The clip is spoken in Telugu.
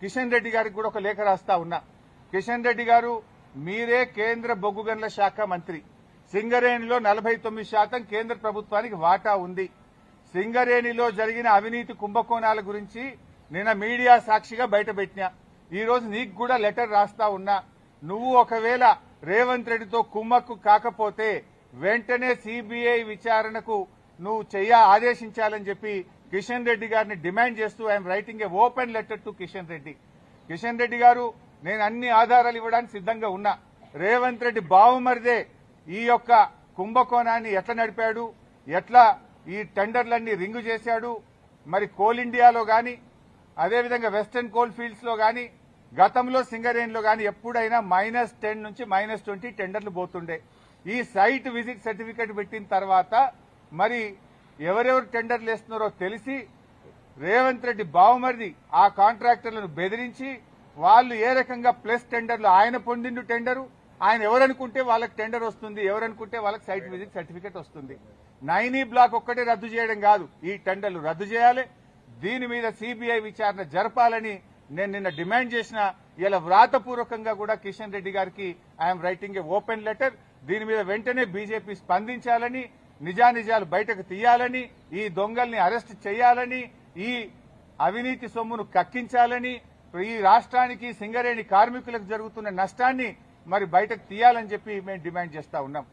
కిషన్ రెడ్డి గారికి కూడా ఒక లేఖ రాస్తా ఉన్నా. కిషన్ రెడ్డి గారు, మీరే కేంద్ర బొగ్గు గనుల శాఖ మంత్రి. సింగరేణిలో 49% కేంద్ర ప్రభుత్వానికి వాటా ఉంది. సింగరేణిలో జరిగిన అవినీతి కుంభకోణాల గురించి నిన్న మీడియా సాక్షిగా బయటపెట్టినా. ఈ రోజు నీకు కూడా లెటర్ రాస్తా ఉన్నా. నువ్వు ఒకవేళ రేవంత్ రెడ్డితో కుమ్మక్కు కాకపోతే వెంటనే సిబిఐ విచారణకు నువ్వు ఆదేశించాలని చెప్పి కిషన్ రెడ్డి గారిని డిమాండ్ చేస్తూ I'm writing A open letter to Kishan Reddy. Kishan Reddy గారు, నేను అన్ని ఆధారాలు ఇవ్వడానికి సిద్ధంగా ఉన్నా. రేవంత్ రెడ్డి బావుమరిదే ఈ యొక్క కుంభకోణాన్ని ఎట్లా నడిపాడు, ఎట్లా ఈ టెండర్లన్నీ రింగు చేశాడు, మరి కోల్ ఇండియాలో గాని అదేవిధంగా వెస్టర్న్ కోల్ ఫీల్డ్స్ లో గాని గతంలో సింగరేణిలో గాని ఎప్పుడైనా -10 నుంచి -20 టెండర్లు పోతుండే. ఈ సైట్ విజిట్ సర్టిఫికేట్ పెట్టిన తర్వాత మరి ఎవరెవరు టెండర్లు వేస్తున్నారో తెలిసి రేవంత్ రెడ్డి బావుమరిది ఆ కాంట్రాక్టర్లను బెదిరించి వాళ్ళు ఏ రకంగా ప్లస్ టెండర్లు ఆయన పొందిండు టెండరు, ఆయన ఎవరనుకుంటే వాళ్ళకి టెండర్ వస్తుంది, ఎవరనుకుంటే వాళ్ళకి సైట్ విజిట్ సర్టిఫికేట్ వస్తుంది. 9E బ్లాక్ ఒక్కటే రద్దు చేయడం కాదు, ఈ టెండర్లు రద్దు చేయాలి. దీని మీద సిబిఐ విచారణ జరపాలని నేను నిన్న డిమాండ్ చేసిన. ఇలా వ్రాతపూర్వకంగా కూడా కిషన్ రెడ్డి గారికి I'm writing A open letter. దీని మీద వెంటనే బీజేపీ స్పందించాలని, నిజానిజాలు బయటకు తీయాలని, ఈ దొంగల్ని అరెస్ట్ చేయాలని, ఈ అవినీతి సొమ్మును కక్కించాలని, ఈ రాష్ట్రానికి సింగరేణి కార్మికులకు జరుగుతున్న నష్టాన్ని మరి బయటకు తీయాలని చెప్పి మేము డిమాండ్ చేస్తా ఉన్నాం.